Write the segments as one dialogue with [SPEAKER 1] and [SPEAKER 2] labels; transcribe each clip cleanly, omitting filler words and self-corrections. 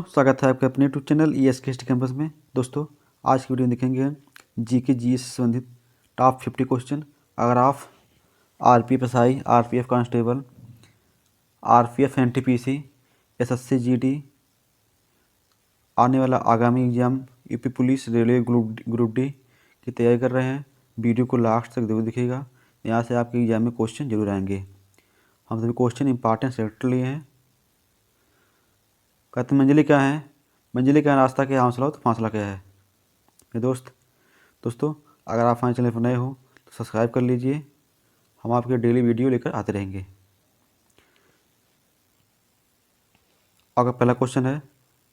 [SPEAKER 1] स्वागत है आपके अपने यूट्यूब चैनल ESK कैंपस में। दोस्तों, आज की वीडियो में देखेंगे हम जीके जीएस से संबंधित टॉप 50 क्वेश्चन। अगर आप RPF SI, RPF constable, RPF NTPC, SSC GD आने वाला आगामी exam UP police railway group D की तैयारी कर रहे हैं, वीडियो को लास्ट तक जरूर दिखेगा। यहाँ से आपके एग्जाम में क्वेश्चन जरूर आएंगे। हम सभी क्वेश्चन इंपॉर्टेंट सेलेक्ट लिए हैं। कहते मंजिलें क्या है, मंजिलें क्या है, रास्ता क्या है, हौसला तो फासला क्या है। मेरे दोस्तों, अगर आप हमारे चैनल पर नए हो तो सब्सक्राइब कर लीजिए। हम आपके डेली वीडियो लेकर आते रहेंगे। आपका पहला क्वेश्चन है,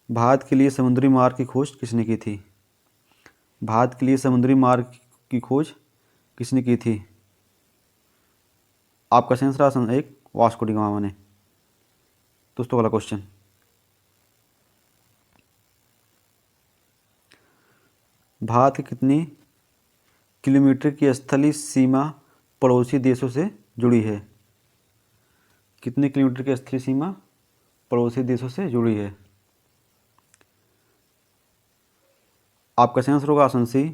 [SPEAKER 1] भारत के लिए समुद्री मार्ग की खोज किसने की थी? भारत के लिए समुद्री मार्ग की खोज किसने की थी? आपका सेंस राशन एक वास्को डी गामा ने। दोस्तों, वाला क्वेश्चन, भारत की कितनी किलोमीटर की स्थलीय सीमा पड़ोसी देशों से जुड़ी है? कितने किलोमीटर की स्थलीय सीमा पड़ोसी देशों से जुड़ी है? आपका सही आंसर होगा ऑप्शन सी,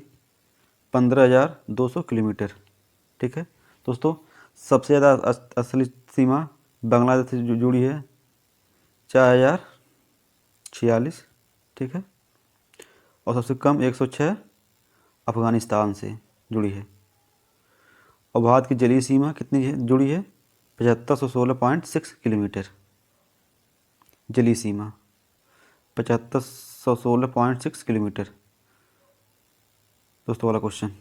[SPEAKER 1] 15,200 किलोमीटर। ठीक है दोस्तों, सबसे ज़्यादा स्थलीय सीमा बांग्लादेश से जुड़ी है, 4,046। ठीक है, और सबसे कम 106 अफगानिस्तान से जुड़ी है। और भारत की जलीय सीमा कितनी जुड़ी है? 7516.6 किलोमीटर। जलीय सीमा 7516.6 किलोमीटर। दोस्तों, वाला क्वेश्चन,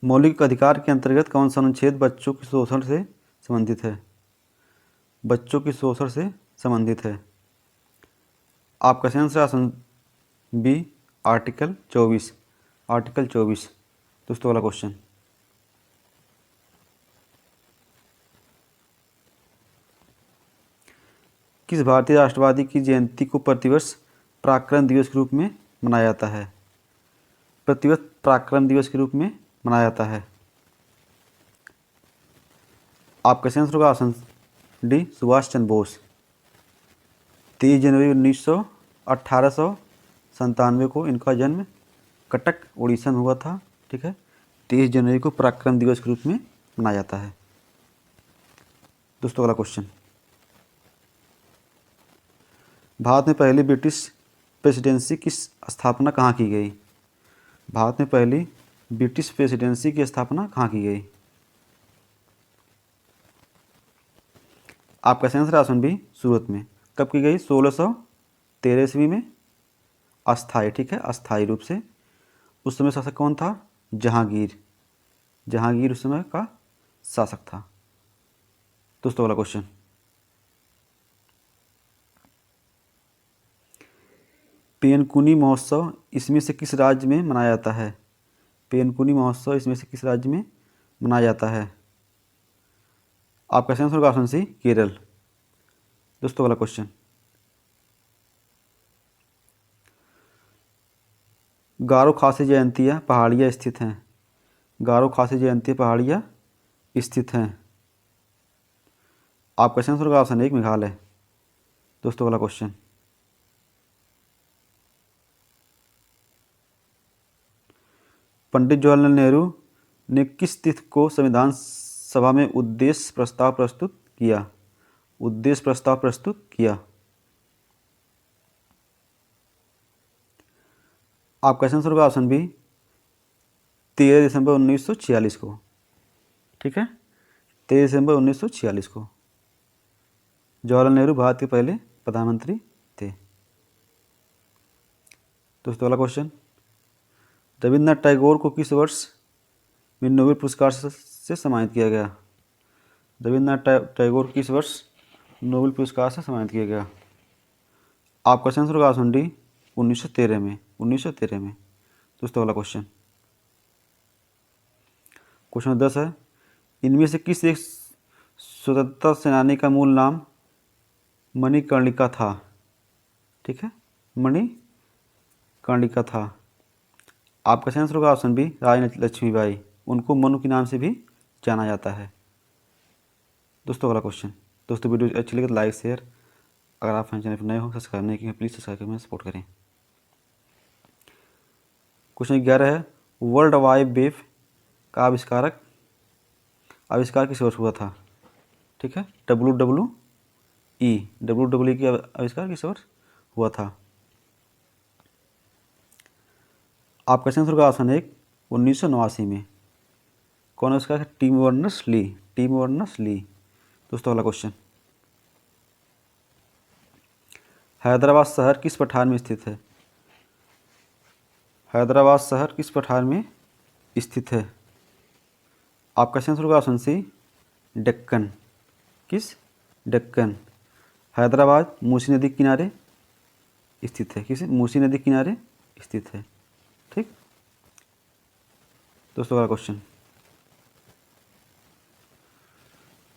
[SPEAKER 1] मौलिक अधिकार के अंतर्गत कौन सा अनुच्छेद बच्चों के शोषण से संबंधित है? बच्चों के शोषण से संबंधित है। आपका सही answer option B, article 24। Article 24। दोस्तों, वाला क्वेश्चन, किस भारतीय राष्ट्रवादी की जयंती को प्रतिवर्ष पराक्रम दिवस के रूप में मनाया जाता है? प्रतिवर्ष पराक्रम दिवस के रूप में मनाया जाता है। आपका सही आंसर होगा ऑप्शन डी, सुभाष चंद्र बोस। 23 जनवरी 1897 को इनका जन्म कटक उड़ीसा में हुआ था। ठीक है, 23 जनवरी को पराक्रम दिवस के रूप में मनाया जाता है। दोस्तों, वाला क्वेश्चन, भारत में पहली ब्रिटिश प्रेसिडेंसी की स्थापना कहाँ की गई? भारत में पहली ब्रिटिश प्रेसिडेंसी की स्थापना कहाँ की गई? आपका सही आंसर ऑप्शन बी, सूरत में। कब की गई? 1613 ईस्वी में, अस्थाई। ठीक है, अस्थाई रूप से। उस समय शासक कौन था? जहांगीर। जहांगीर उस समय का शासक था। दोस्तों, वाला क्वेश्चन, पेनकुनी महोत्सव इसमें से किस राज्य में मनाया जाता है? पेनकुनी महोत्सव इसमें से किस राज्य में मनाया जाता है? आपका सही आंसर होगा ऑप्शन सी, केरल। दोस्तों, वाला क्वेश्चन, गारो खासी जयंतियाँ पहाड़ियाँ स्थित हैं। गारो खासी जयंती पहाड़ियाँ स्थित हैं। आपका सही आंसर होगा ऑप्शन एक, मेघालय। दोस्तों, वाला क्वेश्चन, पंडित जवाहरलाल नेहरू ने किस तिथि को संविधान सभा में उद्देश्य प्रस्ताव प्रस्तुत किया? उद्देश्य प्रस्ताव प्रस्तुत किया। आपका आंसर होगा ऑप्शन बी, 13 दिसंबर 1946 को। ठीक है, 13 दिसंबर 1946 को जवाहरलाल नेहरू भारत के पहले प्रधानमंत्री थे। दोस्तों, वाला क्वेश्चन, रविन्द्रनाथ टैगोर को किस वर्ष में नोबेल पुरस्कार से सम्मानित किया गया? रविन्द्रनाथ टैगोर को किस वर्ष नोबेल पुरस्कार से सम्मानित किया गया? आपका आंसर होगा ऑप्शन डी, 1913 में। 1913 में। दोस्तों, वाला क्वेश्चन, क्वेश्चन 10 है, इनमें से किस एक स्वतंत्रता सेनानी का मूल नाम मणिकर्णिका था? ठीक है, मणिकर्णिका था। आपका सही आंसर होगा ऑप्शन बी, रानी लक्ष्मीबाई। उनको मनु के नाम से भी जाना जाता है। दोस्तों, वाला क्वेश्चन, दोस्तों वीडियो अच्छी लगे तो लाइक शेयर अगर आप हमारे चैनल पर नए हो सब्सक्राइब नहीं किए प्लीज़ सब्सक्राइब करके सपोर्ट करें। क्वेश्चन 11 है, वर्ल्ड वाइड वेब का आविष्कार किस वर्ष हुआ था? ठीक है, डब्ल्यू की आविष्कार किस वर्ष हुआ था? आपका आंसर होगा ऑप्शन 1 1989 में। कौन है उसका? टीम वर्नर्स ली। दोस्तों अगला क्वेश्चन, हैदराबाद शहर किस पठार में स्थित है? हैदराबाद शहर किस पठार में स्थित है? आपका आंसर होगा ऑप्शन सी डेक्कन। किस? डेक्कन। हैदराबाद मूसी नदी के किनारे स्थित है। किस? मूसी नदी के किनारे स्थित है। ठीक दोस्तों अगला क्वेश्चन,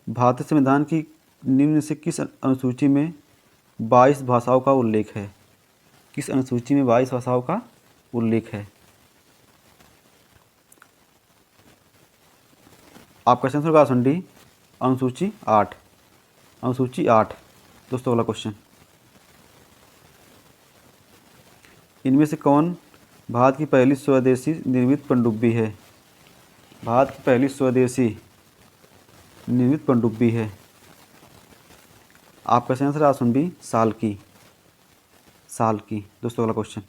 [SPEAKER 1] भारतीय संविधान की निम्न से किस अनुसूची में 22 भाषाओं का उल्लेख है? किस अनुसूची में 22 भाषाओं का उल्लेख है? आपका आंसर होगा ऑप्शन डी अनुसूची 8। अनुसूची 8। दोस्तों अगला क्वेश्चन, इनमें से कौन भारत की पहली स्वदेशी निर्मित पनडुब्बी है? भारत की पहली स्वदेशी निर्मित पनडुब्बी है। आपका आंसर ऑप्शन बी साल की। दोस्तों अगला क्वेश्चन,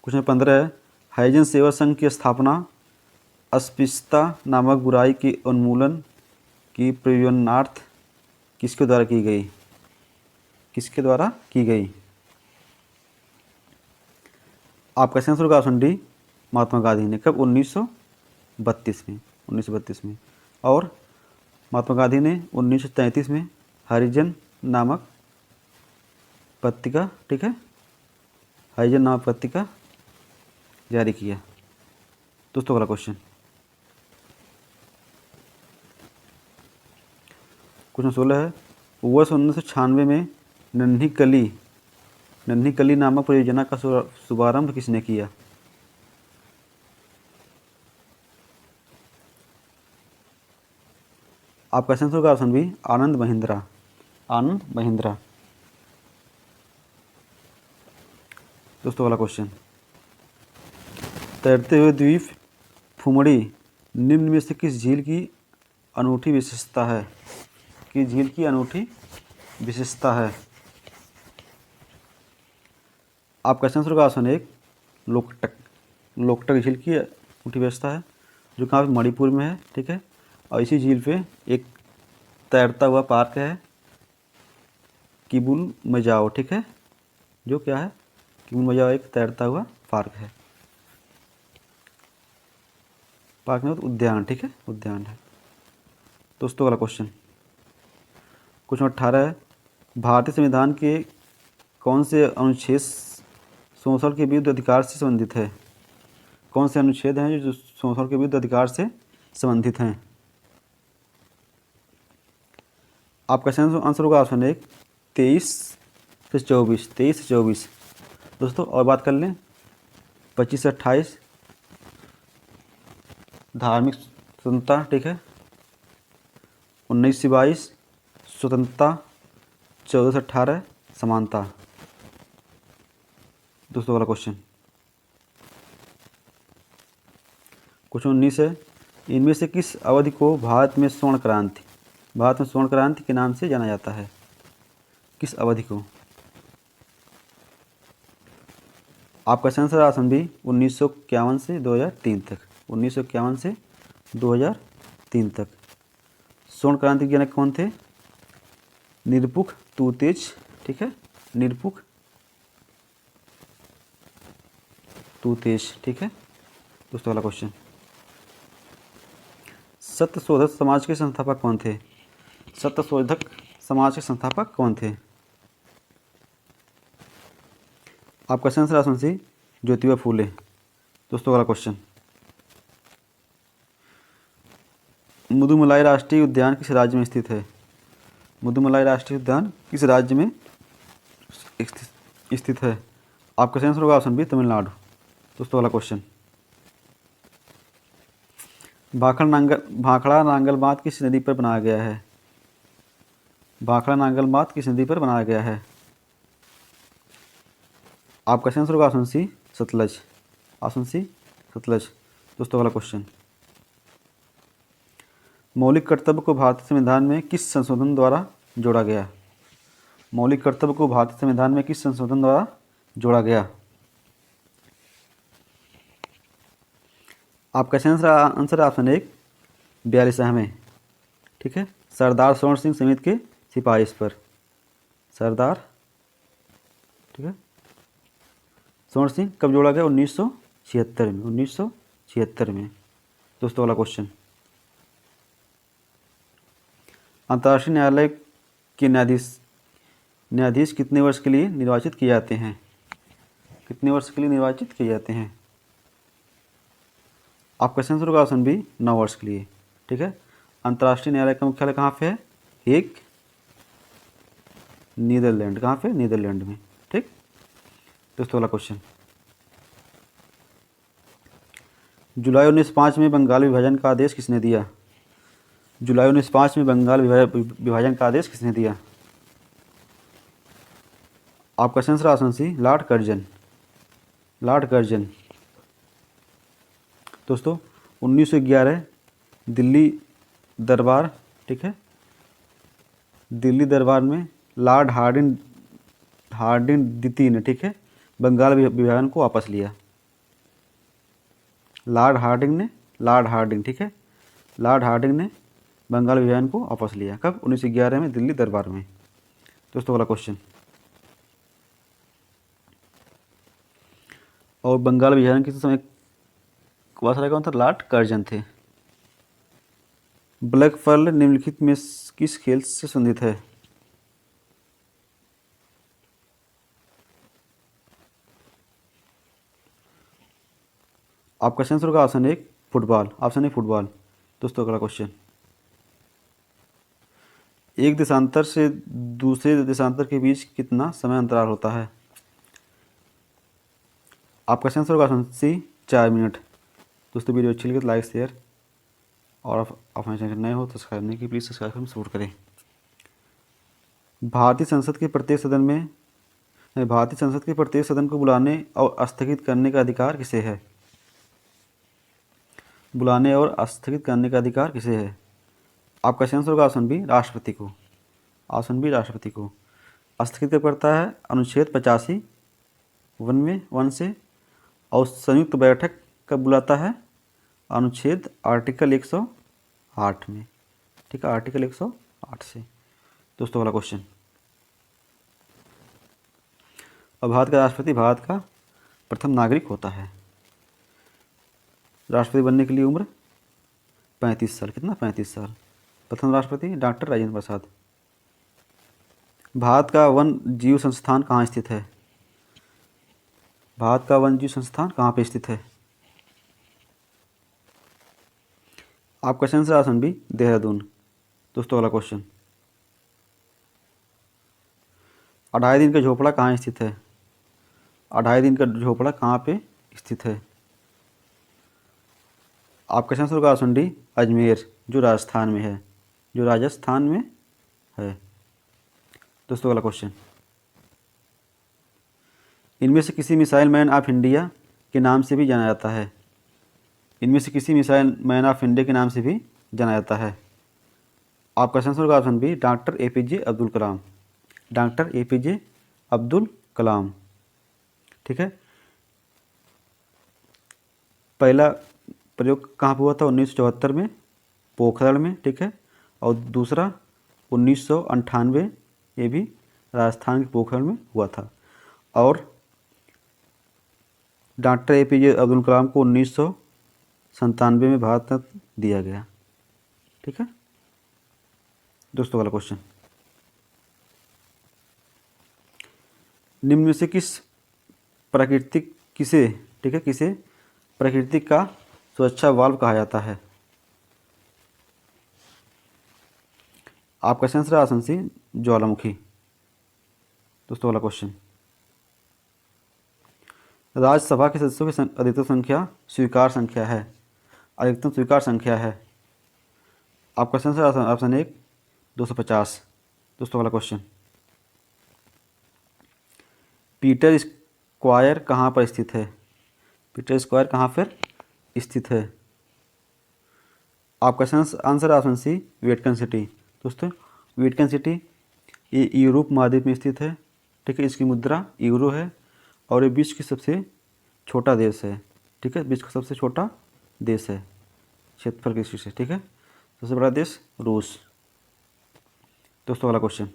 [SPEAKER 1] क्वेश्चन 15 है, हरिजन सेवा संघ की स्थापना अस्पृश्यता नामक बुराई के उन्मूलन की प्रयोजनार्थ किसके द्वारा की गई? किसके द्वारा की गई? आपका आंसर होगा ऑप्शन डी महात्मा गांधी ने। कब? 1932 में। 1932 में। और महात्मा गांधी ने 1933 में हरिजन नामक पत्रिका, ठीक है, हरिजन नामक पत्रिका जारी किया। दोस्तों अगला क्वेश्चन, क्वेश्चन 16 है, वर्ष 1996 में नन्ही कली नामक परियोजना का शुभारंभ किसने किया? आपका आंसर होगा ऑप्शन बी आनंद महिंद्रा। दोस्तों अगला क्वेश्चन, तैरते हुए द्वीप फुमड़ी निम्न में से किस झील की अनूठी विशेषता है? किस झील की अनूठी विशेषता है? आपका आंसर होगा ऑप्शन 1 लोकटक झील की अनूठी विशेषता है, जो कहाँ पे? मणिपुर में है। ठीक है, और इसी झील पे एक तैरता हुआ पार्क है किबुल मजाओ। ठीक है, जो क्या है? किबुल मजाओ एक तैरता हुआ पार्क है। पार्क में उद्यान, ठीक है, उद्यान है। दोस्तों अगला क्वेश्चन, क्वेश्चन 18 है, भारतीय संविधान के कौन से अनुच्छेद शोषण के विरुद्ध अधिकार से संबंधित है? कौन से अनुच्छेद हैं जो शोषण के विरुद्ध अधिकार से संबंधित हैं? आपका आंसर होगा ऑप्शन 1 23 से 24। दोस्तों और बात कर लें, 25 से 28 धार्मिक स्वतंत्रता, ठीक है, 19 से 22 स्वतंत्रता, 14 से 18 समानता। दोस्तों वाला क्वेश्चन, क्वेश्चन 19 है, इनमें से किस अवधि को भारत में स्वर्ण क्रांति के नाम से जाना जाता है? किस अवधि को? आपका आंसर ऑप्शन बी 1951 से 2003 तक। 1951 से 2003 तक। स्वर्ण क्रांति के जनक कौन थे? निरपुख तूतेज, ठीक है, निरपुख तूतेज, ठीक है। दोस्तों वाला क्वेश्चन, सत्यशोधक समाज के संस्थापक कौन थे? सत्यशोधक समाज के संस्थापक कौन थे? आपका आंसर ऑप्शन सी ज्योतिबा फूले। दोस्तों वाला क्वेश्चन, मुदुमलाई राष्ट्रीय उद्यान किस राज्य में स्थित है? मुदुमलाई राष्ट्रीय उद्यान किस राज्य में स्थित है? आपका आंसर होगा ऑप्शन बी तमिलनाडु। दोस्तों वाला क्वेश्चन, भाखड़ा नांगल बांध किस नदी पर बनाया गया है? भाखड़ा नांगलमात किस नदी पर बनाया गया है? आपका आंसर होगा option C Sutlej. Option C Sutlej. दोस्तों अगला क्वेश्चन, मौलिक कर्तव्य को भारतीय संविधान में किस संशोधन द्वारा जोड़ा गया? मौलिक कर्तव्य को भारतीय संविधान में किस संशोधन द्वारा जोड़ा गया? आपका आंसर ऑप्शन एक 42वें। ठीक है, सरदार स्वर्ण सिंह समिति के सिफारिश पर। सरदार, ठीक है, स्वर्ण सिंह कब जोड़ा गया? 1976 में। 1976 में। दोस्तों वाला क्वेश्चन, अंतर्राष्ट्रीय न्यायालय के न्यायाधीश कितने वर्ष के लिए निर्वाचित किए जाते हैं? कितने वर्ष के लिए निर्वाचित किए जाते हैं? आपका आंसर होगा ऑप्शन बी 9 वर्ष के लिए। ठीक है, अंतर्राष्ट्रीय न्यायालय का मुख्यालय कहाँ पे है? Hague, Netherland. कहाँ पे? नीदरलैंड में। ठीक, दोस्तों वाला क्वेश्चन, जुलाई 1905 में बंगाल विभाजन का आदेश किसने दिया? जुलाई 1905 में बंगाल विभाजन का आदेश किसने दिया? आपका answer option C Lord Curzon. Lord Curzon. दोस्तों 1911 दिल्ली दरबार, ठीक है, दिल्ली दरबार में लॉर्ड हार्डिंग द्वितीय ने, ठीक है, बंगाल विभाजन को वापस लिया। लॉर्ड हार्डिंग, ठीक है, लॉर्ड हार्डिंग ने बंगाल विभाजन को वापस लिया। कब? 1911 में दिल्ली दरबार में। दोस्तों वाला क्वेश्चन, और बंगाल विभाजन के समय वायसराय कौन था? लॉर्ड कर्जन थे। ब्लैक पर्ल निम्नलिखित में किस खेल से संबंधित है? आपका आंसर होगा ऑप्शन एक फुटबॉल। Option A football. दोस्तों अगला क्वेश्चन, एक देशांतर से दूसरे देशांतर के बीच कितना समय अंतराल होता है? आपका आंसर होगा ऑप्शन सी 4 मिनट। दोस्तों वीडियो अच्छी लगी तो लाइक शेयर, और आप हमारे चैनल नए हो तो सब्सक्राइब नहीं की, प्लीज़ सब्सक्राइब करके सपोर्ट करें। भारतीय संसद के प्रत्येक सदन को बुलाने और स्थगित करने का अधिकार किसे है? बुलाने और स्थगित करने का अधिकार किसे है? आपका आंसर होगा ऑप्शन बी राष्ट्रपति को। ऑप्शन बी राष्ट्रपति को। स्थगित कब करता है? अनुच्छेद 85 वन से। और संयुक्त बैठक कब बुलाता है? अनुच्छेद आर्टिकल 108 में। ठीक है, आर्टिकल 108 से। दोस्तों वाला क्वेश्चन, और भारत का राष्ट्रपति भारत का प्रथम नागरिक होता है। राष्ट्रपति बनने के लिए उम्र 35 साल। कितना? 35 साल। प्रथम राष्ट्रपति डॉक्टर राजेंद्र प्रसाद। भारत का वन जीव संस्थान कहाँ स्थित है? भारत का वन जीव संस्थान कहाँ पे स्थित है? आपका आंसर ऑप्शन बी देहरादून। दोस्तों वाला क्वेश्चन, 2.5 दिन का झोपड़ा कहाँ स्थित है? 2.5 दिन का झोपड़ा कहाँ पे स्थित है? आपका आंसर होगा ऑप्शन डी अजमेर, जो राजस्थान में है। जो राजस्थान में है। दोस्तों वाला क्वेश्चन, इनमें से किसी मिसाइल मैन ऑफ इंडिया के नाम से भी जाना जाता है? इनमें से किसी मिसाइल मैन ऑफ इंडिया के नाम से भी जाना जाता है? आपका आंसर होगा option B doctor APJ Abdul Kalam. Doctor APJ Abdul Kalam. ठीक है, पहला प्रयोग कहाँ पर हुआ था? 1974 में पोखरण में। ठीक है, और दूसरा 1998, ये भी राजस्थान के पोखरण में हुआ था। और डॉक्टर APJ अब्दुल कलाम को 1997 में भारत रत्न दिया गया। ठीक है, दोस्तों वाला क्वेश्चन, निम्न में से किसे प्राकृतिक का सुरक्षा वाल्व कहा जाता है? आपका आंसर ऑप्शन सी ज्वालामुखी। दोस्तों वाला क्वेश्चन, राज्यसभा के सदस्यों की अधिकतम संख्या स्वीकार संख्या है। अधिकतम स्वीकार संख्या है। आपका आंसर ऑप्शन एक 250। दोस्तों वाला क्वेश्चन, पीटर स्क्वायर कहाँ पर स्थित है? पीटर स्क्वायर कहाँ पर स्थित है? आपका answer option C, Vatican City. दोस्तों वेटिकन सिटी ये यूरोप महाद्वीप में स्थित है, ठीक है। इसकी मुद्रा यूरो है और ये विश्व की सबसे छोटा देश है, ठीक है। विश्व का सबसे छोटा देश है क्षेत्रफल की दृष्टि से, ठीक है। सबसे बड़ा देश रूस। दोस्तों वाला क्वेश्चन,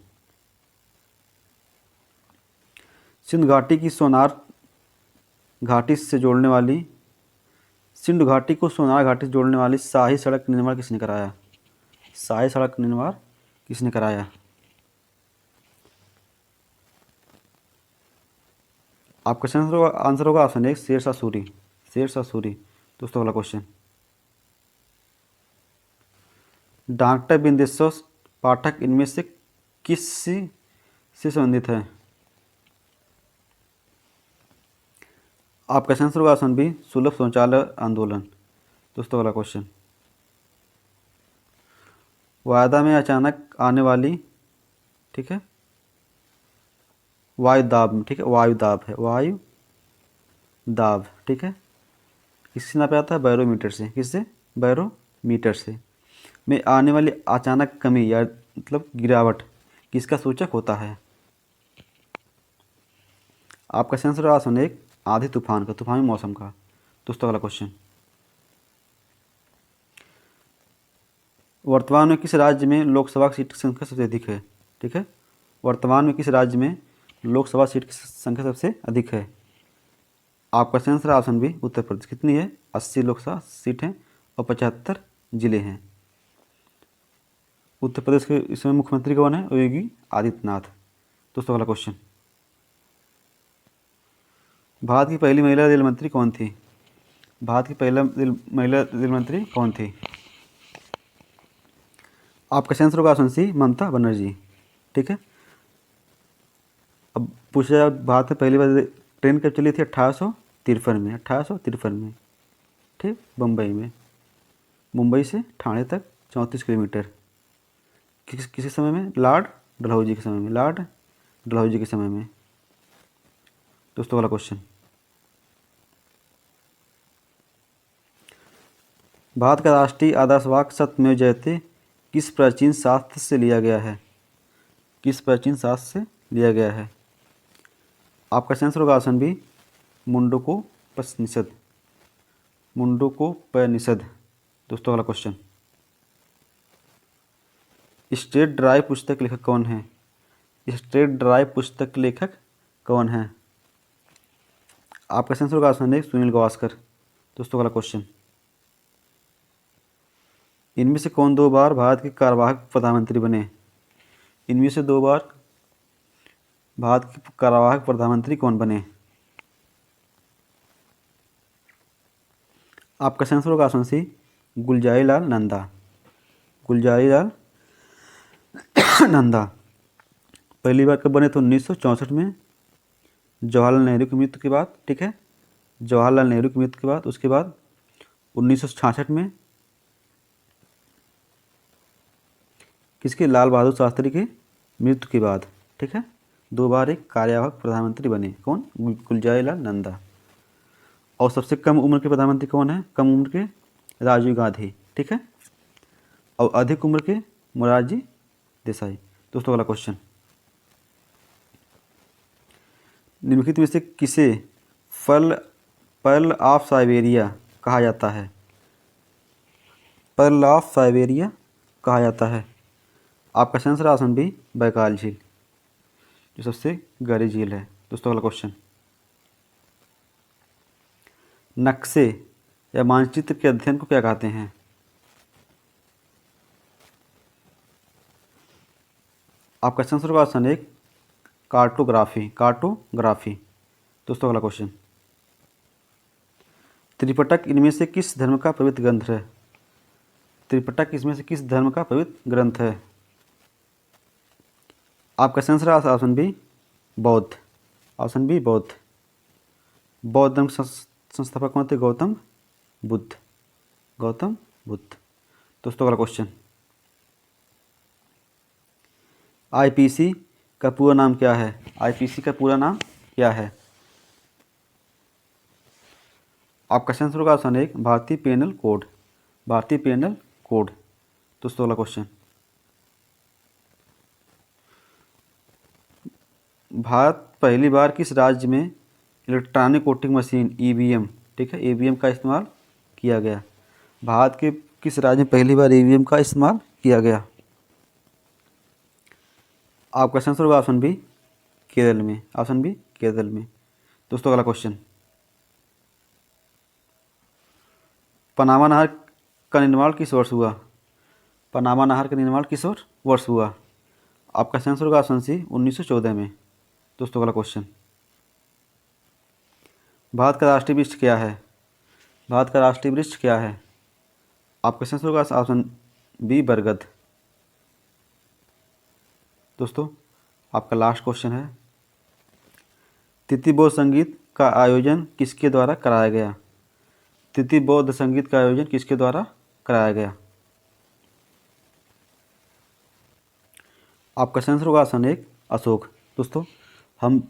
[SPEAKER 1] सिंधु घाटी की सोनार घाटी से जोड़ने वाली सिंधु घाटी को सोनार घाटी से जोड़ने वाली शाही सड़क निर्माण किसने कराया? शाही सड़क निर्माण किसने कराया? आपका आंसर होगा ऑप्शन एक, शेरशाह सूरी। शेरशाह सूरी। दोस्तों वाला क्वेश्चन, डॉक्टर बिंदेश्वर पाठक इनमें से किस से संबंधित है? आपका आंसर होगा ऑप्शन बी, सुलभ शौचालय आंदोलन। दोस्तों वाला क्वेश्चन, वायदा में अचानक आने वाली, ठीक है, वायु दाब, ठीक है, वायु दाब है, वायु दाब, ठीक है, किससे नापा जाता है? बैरोमीटर से। किससे? बैरोमीटर से। में आने वाली अचानक कमी या मतलब गिरावट किसका सूचक होता है? आपका आंसर ऑप्शन एक, आंधी तूफान का, तूफानी मौसम का। दोस्तों वाला क्वेश्चन, वर्तमान में किस राज्य में लोकसभा सीट की संख्या सबसे अधिक है? ठीक है, वर्तमान में किस राज्य में लोकसभा सीट की संख्या सबसे अधिक है? आपका answer option B, Uttar Pradesh. कितनी है? 80 लोकसभा सीट हैं और 75 जिले हैं। उत्तर प्रदेश के इस समय मुख्यमंत्री कौन है? योगी आदित्यनाथ। दोस्तों वाला क्वेश्चन, भारत की पहली महिला रेल मंत्री कौन थी? भारत की पहला महिला रेल मंत्री कौन थी? आपका आंसर होगा ऑप्शन सी, ममता बनर्जी। ठीक है, अब पूछा जाए भारत में पहली बार ट्रेन कब चली थी? 1853 में। 1853 में, ठीक, बम्बई में, मुंबई से ठाणे तक 34 किलोमीटर। किसी समय में? लॉर्ड डलहौजी के समय में। लॉर्ड डलहौजी के समय में। दोस्तों वाला क्वेश्चन, भारत का राष्ट्रीय आदर्श वाक्य सत्यमेव जयते किस प्राचीन शास्त्र से लिया गया है? किस प्राचीन शास्त्र से लिया गया है? आपका आंसर होगा ऑप्शन बी, मुंडकोपनिषद। मुंडकोपनिषद। दोस्तों वाला क्वेश्चन, स्ट्रेट ड्राइव पुस्तक लेखक कौन है? स्ट्रेट ड्राइव पुस्तक लेखक कौन है? आपका आंसर होगा ऑप्शन ए, सुनील गावस्कर। दोस्तों वाला क्वेश्चन, इनमें से कौन 2 बार भारत के कार्यवाहक प्रधानमंत्री बने? इनमें से 2 बार भारत के कार्यवाहक प्रधानमंत्री कौन बने? आपका आंसर होगा ऑप्शन सी, गुलजारीलाल नंदा। गुलजारीलाल नंदा। पहली बार कब बने? तो 1964 में, जवाहरलाल नेहरू की मृत्यु के बाद। ठीक है, जवाहरलाल नेहरू की मृत्यु के बाद। उसके बाद 1966 में किसके? लाल बहादुर शास्त्री की मृत्यु के बाद। ठीक है, 2 बार एक कार्यवाहक प्रधानमंत्री बने। कौन? गुलजारीलाल नंदा। और सबसे कम उम्र के प्रधानमंत्री कौन है? कम उम्र के? राजीव गांधी। ठीक है, और अधिक उम्र के? मोरारजी देसाई। दोस्तों वाला क्वेश्चन, निम्नलिखित में से किसे पर्ल ऑफ साइबेरिया कहा जाता है? पर्ल ऑफ साइबेरिया कहा जाता है। आपका आंसर ऑप्शन बी, बैकाल झील, जो सबसे गहरी झील है। दोस्तों वाला क्वेश्चन, नक्शे या मानचित्र के अध्ययन को क्या कहते हैं? आपका आंसर होगा ऑप्शन एक, कार्टोग्राफी। कार्टोग्राफी। दोस्तों वाला क्वेश्चन, त्रिपिटक इनमें से किस धर्म का पवित्र ग्रंथ है? त्रिपिटक इसमें से किस धर्म का पवित्र ग्रंथ है? आपका आंसर ऑप्शन बी, बौद्ध। ऑप्शन बी, बौद्ध। बौद्ध धर्म संस्थापक कौन थे? गौतम बुद्ध। गौतम बुद्ध। दोस्तों वाला क्वेश्चन, आईपीसी का पूरा नाम क्या है? आईपीसी का पूरा नाम क्या है? आपका आंसर होगा ऑप्शन 1 भारतीय पेनल कोड। भारतीय पेनल कोड। दोस्तों अगला क्वेश्चन, भारत पहली बार किस राज्य में इलेक्ट्रॉनिक वोटिंग मशीन ईवीएम, ठीक है, ईवीएम का इस्तेमाल किया गया? भारत के किस राज्य में पहली बार ईवीएम का इस्तेमाल किया गया? आपका आंसर होगा ऑप्शन बी केरल में। ऑप्शन बी केरल में। दोस्तों अगला क्वेश्चन, पनामा नहर का निर्माण किस वर्ष हुआ? पनामा नहर का निर्माण किस वर्ष हुआ? आपका आंसर होगा ऑप्शन सी 1914 में। दोस्तों अगला क्वेश्चन, भारत का राष्ट्रीय वृक्ष क्या है? भारत का राष्ट्रीय वृक्ष क्या है? आपका आंसर होगा ऑप्शन बी बरगद। दोस्तों आपका लास्ट क्वेश्चन है, तिथि बौद्ध संगीत का आयोजन किसके द्वारा कराया गया? तिथि बौद्ध संगीत का आयोजन किसके द्वारा कराया गया? आपका आंसर होगा ऑप्शन 1 अशोक। दोस्तों हम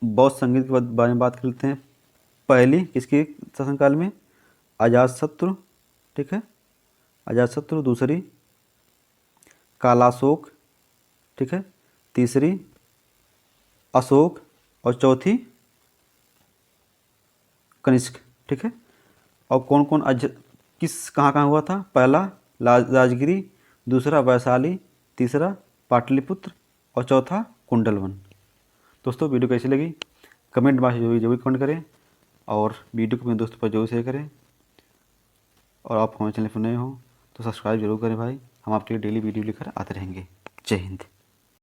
[SPEAKER 1] बौद्ध संगीत के बारे में बात कर लेते हैं। पहली किसके शासनकाल में? अजातशत्रु, ठीक है, अजातशत्रु। दूसरी कालाशोक, ठीक है। तीसरी अशोक और चौथी कनिष्क, ठीक है। और कौन कौन किस कहाँ कहाँ हुआ था? पहला राजगिरी, दूसरा वैशाली, तीसरा पाटलिपुत्र और चौथा कुंडलवन। दोस्तों वीडियो कैसी लगी कमेंट बॉक्स में जरूर कमेंट करें और वीडियो को अपने दोस्तों पर जरूर शेयर करें। और आप हमारे चैनल पर नए हो तो सब्सक्राइब जरूर करें भाई, हम आपके लिए डेली वीडियो लेकर आते रहेंगे। जय हिंद।